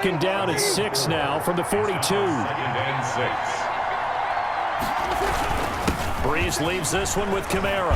Second down at 6 now from the 42. Second and 6. Breeze leaves this one with Kamara.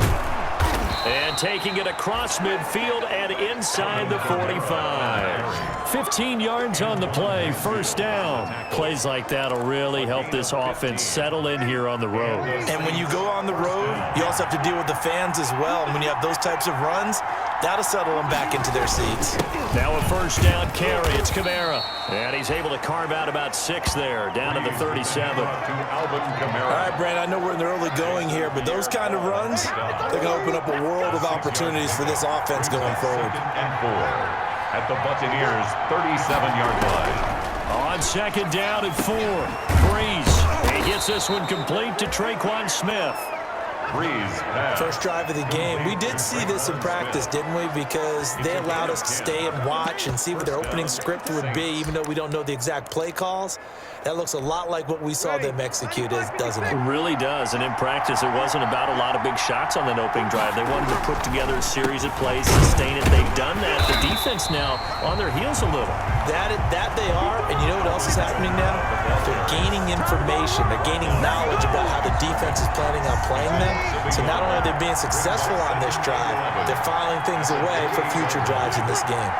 And taking it across midfield and inside the 45. 15 yards on the play, first down. Plays like that will really help this offense settle in here on the road. And when you go on the road, you also have to deal with the fans as well. And when you have those types of runs, that'll settle them back into their seats. Now a first down carry. It's Kamara. And he's able to carve out about 6 there, down to the 37. All right, Brandon, I know we're in the early going here, but those kind of runs, they're going to open up a world of opportunities for this offense going forward. And 4 at the Buccaneers' 37-yard line. On second down and 4. Breeze. He gets this one complete to Traquan Smith. Breeze pass. First drive of the game. We did see this in practice, didn't we? Because they allowed us to stay and watch and see what their opening script would be, even though we don't know the exact play calls. That looks a lot like what we saw them execute, doesn't it? It really does, and in practice it wasn't about a lot of big shots on that opening drive. They wanted to put together a series of plays, sustain it. They've done that. The defense now on their heels a little. That they are, and you know what else is happening now? They're gaining information. They're gaining knowledge about how the defense is planning on playing them. So not only are they being successful on this drive, they're filing things away for future drives in this game.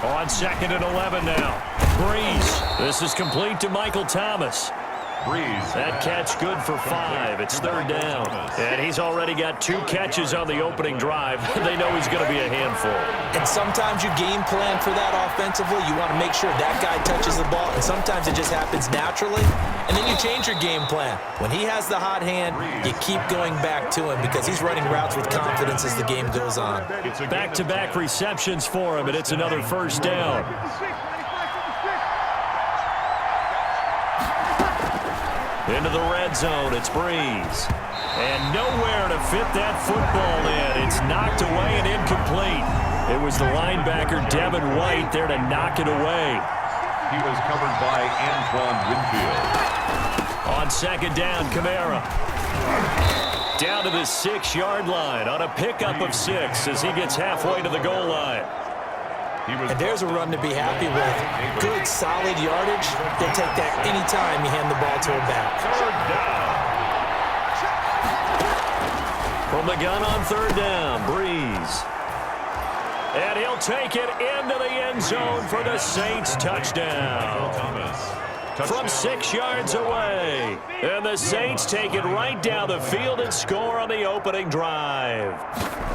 On second and 11 now. Breeze. This is complete to Michael Thomas. Breeze. That catch good for 5. It's third down. And he's already got 2 catches on the opening drive. They know he's going to be a handful. And sometimes you game plan for that offensively. You want to make sure that guy touches the ball. And sometimes it just happens naturally. And then you change your game plan. When he has the hot hand, you keep going back to him because he's running routes with confidence as the game goes on. Back-to-back receptions for him, and it's another first down. Into the red zone, it's Breeze. And nowhere to fit that football in. It's knocked away and incomplete. It was the linebacker, Devin White, there to knock it away. He was covered by Antoine Winfield. On second down, Kamara. Down to the 6-yard line on a pickup of 6 as he gets halfway to the goal line. And there's a run to be happy with. Good, solid yardage. They'll take that any time you hand the ball to a back. From the gun on third down, Breeze. And he'll take it into the end zone for the Saints touchdown. From 6 yards away. And the Saints take it right down the field and score on the opening drive.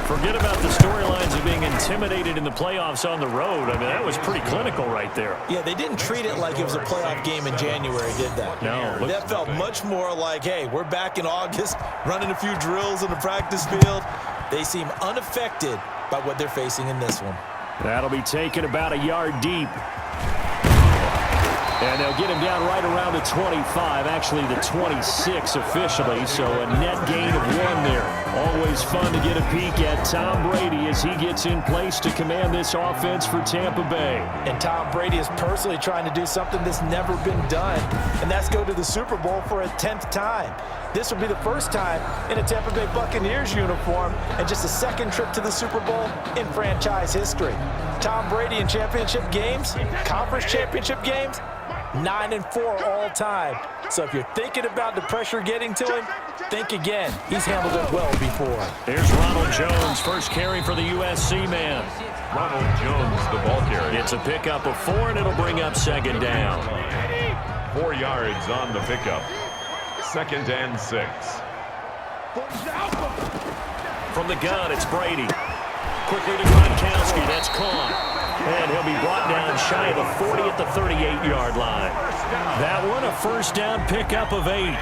Forget about the storylines of being intimidated in the playoffs on the road. I mean, that was pretty clinical right there. Yeah, they didn't treat it like it was a playoff game in January, did that? No. That felt much more like, hey, we're back in August, running a few drills in the practice field. They seem unaffected by what they're facing in this one. That'll be taken about a yard deep. And they'll get him down right around the 25, actually the 26 officially, so a net gain of 1 there. Always fun to get a peek at Tom Brady as he gets in place to command this offense for Tampa Bay. And Tom Brady is personally trying to do something that's never been done, and that's go to the Super Bowl for a 10th time. This will be the first time in a Tampa Bay Buccaneers uniform and just a second trip to the Super Bowl in franchise history. Tom Brady in championship games, conference championship games, 9-4 all time. So if you're thinking about the pressure getting to him, think again. He's handled it well before. Here's Ronald Jones, first carry for the USC man. Ronald Jones, the ball carrier. It's a pickup of 4, and it'll bring up second down. 4 yards on the pickup. Second and 6. From the gun, it's Brady. Quickly to Gronkowski. That's caught. And he'll be brought down shy of the 40 at the 38-yard line. That one, a first down pickup of 8.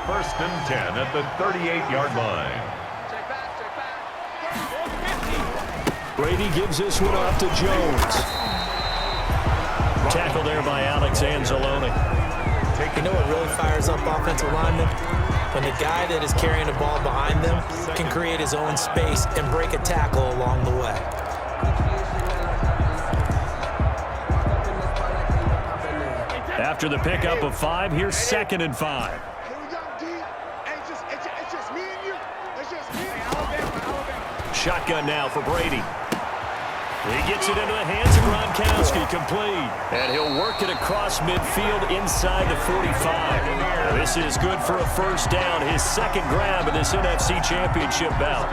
First and 10 at the 38-yard line. Brady gives this one off to Jones. Tackle there by Alex Anzalone. You know what really fires up offensive linemen? When the guy that is carrying the ball behind them can create his own space and break a tackle along the way. After the pickup of 5, here's second and 5. Shotgun now for Brady. He gets it into the hands of Gronkowski, complete. And he'll work it across midfield inside the 45. This is good for a first down, his second grab in this NFC Championship bout.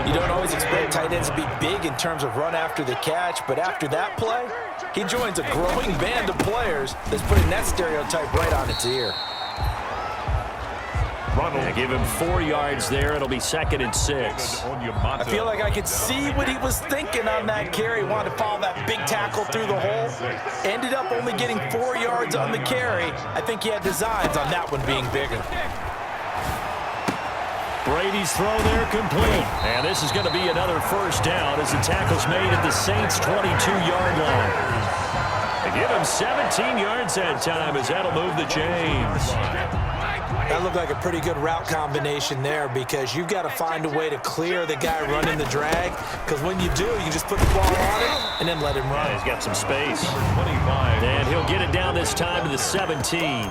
You don't always expect tight ends to be big in terms of run after the catch, but after that play, he joins a growing band of players that's putting that stereotype right on its ear. Yeah, give him 4 yards there. It'll be 2nd and 6. I feel like I could see what he was thinking on that carry. He wanted to follow that big tackle through the hole. Ended up only getting 4 yards on the carry. I think he had designs on that one being bigger. Brady's throw there complete. And this is going to be another first down as the tackle's made at the Saints' 22-yard line. They give him 17 yards that time as that'll move the chains. That looked like a pretty good route combination there because you've got to find a way to clear the guy running the drag, because when you do, you just put the ball on it and then let him run. Yeah, he's got some space. And he'll get it down this time to the 17.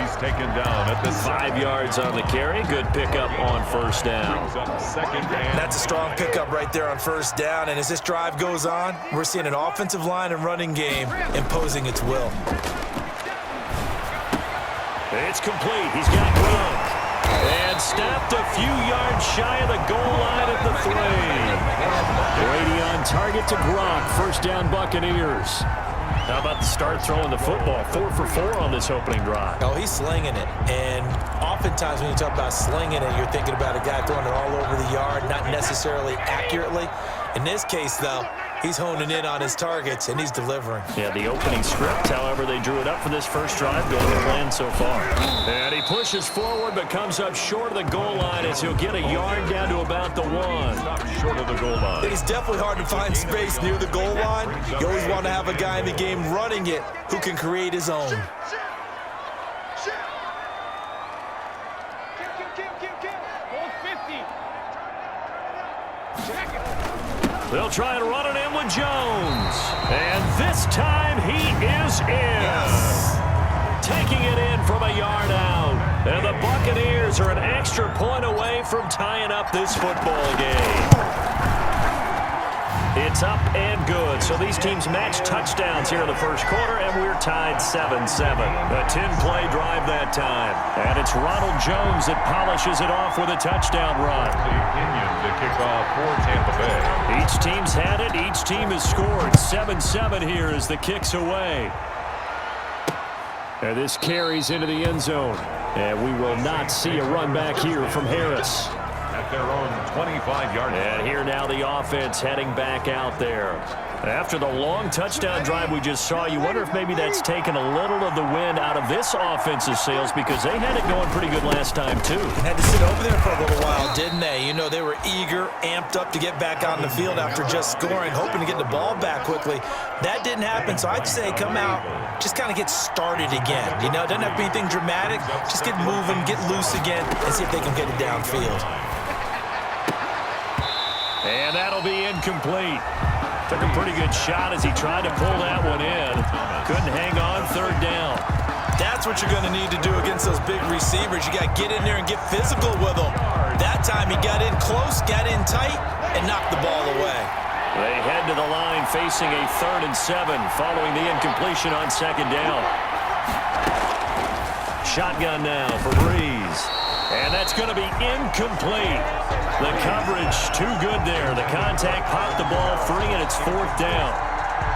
He's taken down at the 5 yards on the carry. Good pickup on first down. That's a strong pickup right there on first down, and as this drive goes on, we're seeing an offensive line and running game imposing its will. It's complete. He's got Gronk. And stopped a few yards shy of the goal line at the 3. Brady on target to Gronk. First down, Buccaneers. How about the start throwing the football? 4 for 4 on this opening drive. Oh, he's slinging it. And oftentimes when you talk about slinging it, you're thinking about a guy throwing it all over the yard, not necessarily accurately. In this case, though, he's honing in on his targets, and he's delivering. Yeah, the opening script, however, they drew it up for this first drive, going to plan so far. And he pushes forward, but comes up short of the goal line as he'll get a yard down to about the 1. Short of the goal line. It is definitely hard to find space near the goal line. You always want to have a guy in the game running it who can create his own. They'll try and run it in with Jones. And this time he is in. Yes. Taking it in from a yard out. And the Buccaneers are an extra point away from tying up this football game. It's up and good. So these teams match touchdowns here in the first quarter, and we're tied 7-7. A 10-play drive that time. And it's Ronald Jones that polishes it off with a touchdown run. The opinion to kick off for Tampa Bay. Each team's had it. Each team has scored. 7-7 here as the kick's away. And this carries into the end zone. And we will not see a run back here from Harris. At their own 25-yard line. And here now the offense heading back out there. After the long touchdown drive we just saw, you wonder if maybe that's taken a little of the wind out of this offensive sails, because they had it going pretty good last time too. Had to sit over there for a little while, didn't they? You know, they were eager, amped up to get back on the field after just scoring, hoping to get the ball back quickly. That didn't happen, so I'd say come out, just kind of get started again. You know, it doesn't have to be anything dramatic. Just get moving, get loose again, and see if they can get it downfield. And that'll be incomplete. Took a pretty good shot as he tried to pull that one in. Couldn't hang on, third down. That's what you're going to need to do against those big receivers. You got to get in there and get physical with them. That time he got in close, got in tight, and knocked the ball away. They head to the line facing a 3rd and 7 following the incompletion on second down. Shotgun now for Breeze. And that's going to be incomplete. The coverage too good there. The contact popped the ball free, and it's 4th down.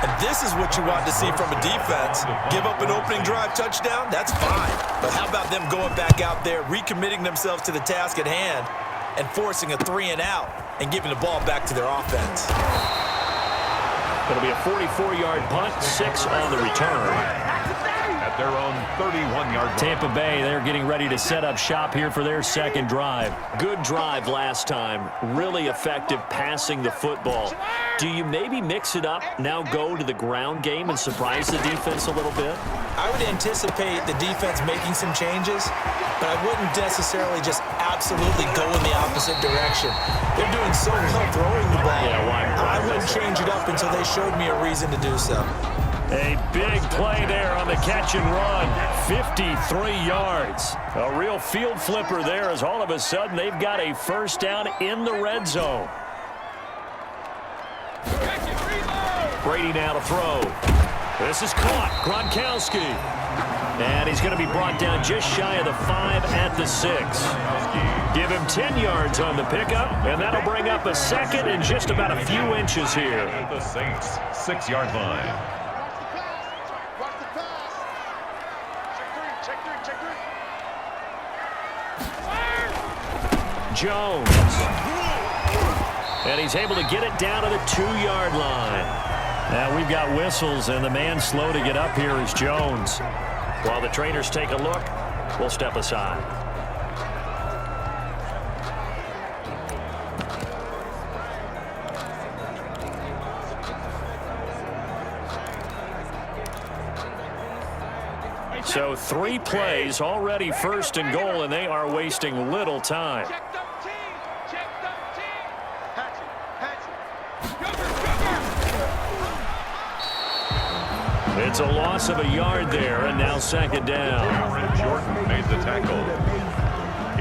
And this is what you want to see from a defense. Give up an opening drive touchdown, that's fine. But how about them going back out there, recommitting themselves to the task at hand, and forcing a 3-and-out and giving the ball back to their offense. It'll be a 44-yard punt, 6 on the return. At their own 31-yard line. Tampa Bay, they're getting ready to set up shop here for their second drive. Good drive last time. Really effective passing the football. Do you maybe mix it up, now go to the ground game and surprise the defense a little bit? I would anticipate the defense making some changes, but I wouldn't necessarily just absolutely go in the opposite direction. They're doing so well throwing the ball. Yeah, why? I wouldn't change it up until they showed me a reason to do so. A big play there on the catch and run. 53 yards. A real field flipper there as all of a sudden they've got a first down in the red zone. Brady now to throw. This is caught. Gronkowski. And he's going to be brought down just shy of the 5 at the 6. Give him 10 yards on the pickup, and that'll bring up a second and just about a few inches here. At the Saints' 6-yard line. Jones. And he's able to get it down to the 2-yard line. Now we've got whistles, and the man slow to get up here is Jones. While the trainers take a look, we'll step aside. So 3 plays already, 1st and goal, and they are wasting little time. It's a loss of a yard there, and now 2nd down. Aaron Jordan made the tackle.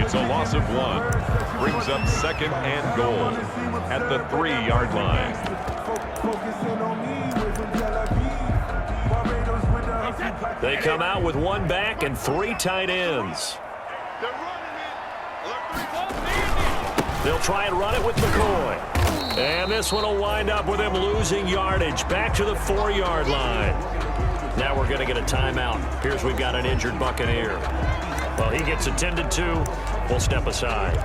It's a loss of 1. Brings up 2nd and goal at the 3-yard line. They come out with 1 back and 3 tight ends. They'll try and run it with McCoy. And this one will wind up with him losing yardage back to the 4-yard line. Now we're going to get a timeout. Here's we've got an injured Buccaneer. Well, he gets attended to. We'll step aside.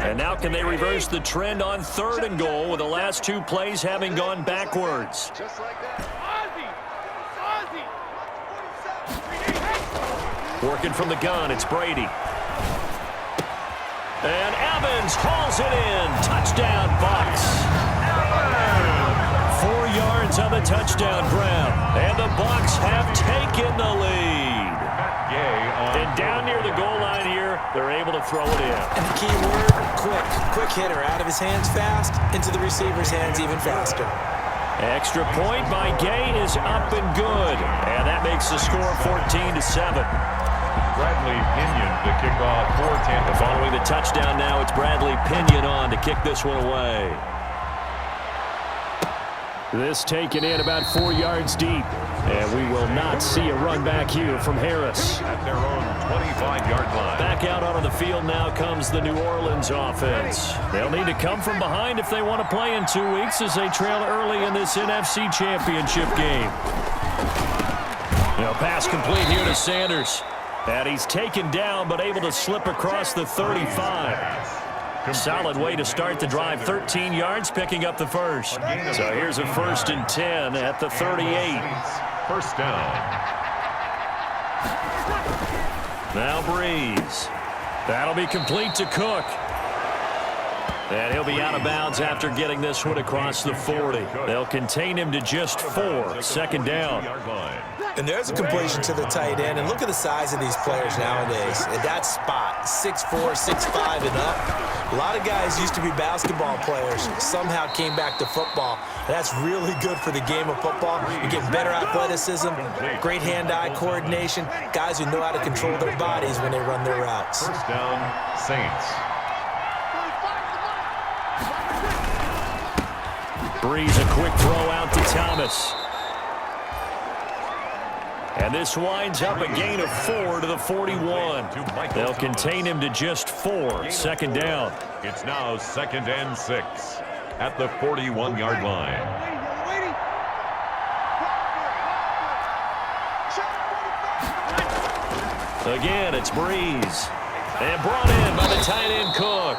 And now can they reverse the trend on 3rd and goal with the last 2 plays having gone backwards? Just like that. Working from the gun, it's Brady. And Evans hauls it in. Touchdown, Bucs. 4 yards on the touchdown grab. And the Bucs have taken the lead. And down near the goal line here, they're able to throw it in. And the key word, quick. Quick hitter. Out of his hands fast, into the receiver's hands even faster. Extra point by Gay is up and good. And that makes the score 14-7. Bradley Pinion to kick off for Tampa. Following the touchdown now, it's Bradley Pinion on to kick this one away. This taken in about 4 yards deep. And we will not see a run back here from Harris. At their own 25-yard line. Back out onto the field now comes the New Orleans offense. They'll need to come from behind if they want to play in 2 weeks as they trail early in this NFC Championship game. Pass complete here to Sanders. And he's taken down but able to slip across the 35. Solid way to start the drive. 13 yards, picking up the first. So here's a 1st and 10 at the 38. 1st down. Now Breeze. That'll be complete to Cook. And he'll be out of bounds after getting this one across the 40. They'll contain him to just 4. 2nd down. And there's a completion to the tight end. And look at the size of these players nowadays. At that spot, 6'4", 6'5", and up. A lot of guys used to be basketball players. Somehow came back to football. And that's really good for the game of football. You get better athleticism, great hand-eye coordination, guys who know how to control their bodies when they run their routes. 1st down, Saints. Breeze, a quick throw out to Thomas. And this winds up a gain of 4 to the 41. They'll contain him to just 4. 2nd down. It's now 2nd and 6 at the 41-yard line. Again, it's Breeze. And brought in by the tight end Cook.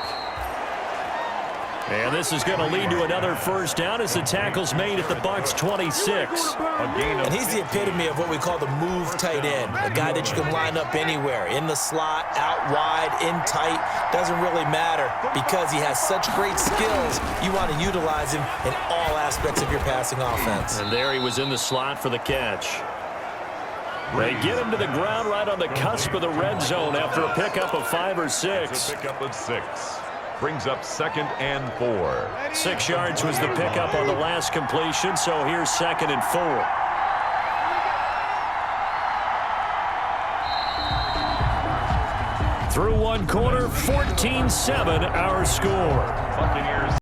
And this is going to lead to another 1st down as the tackle's made at the Bucs 26. And he's the epitome of what we call the move tight end. A guy that you can line up anywhere. In the slot, out wide, in tight. Doesn't really matter because he has such great skills. You want to utilize him in all aspects of your passing offense. And there he was in the slot for the catch. They get him to the ground right on the cusp of the red zone after a pickup of 5 or 6. A pickup of 6. Brings up 2nd and 4. 6 yards was the pickup on the last completion, so here's 2nd and 4. Through one quarter, 14-7 our score.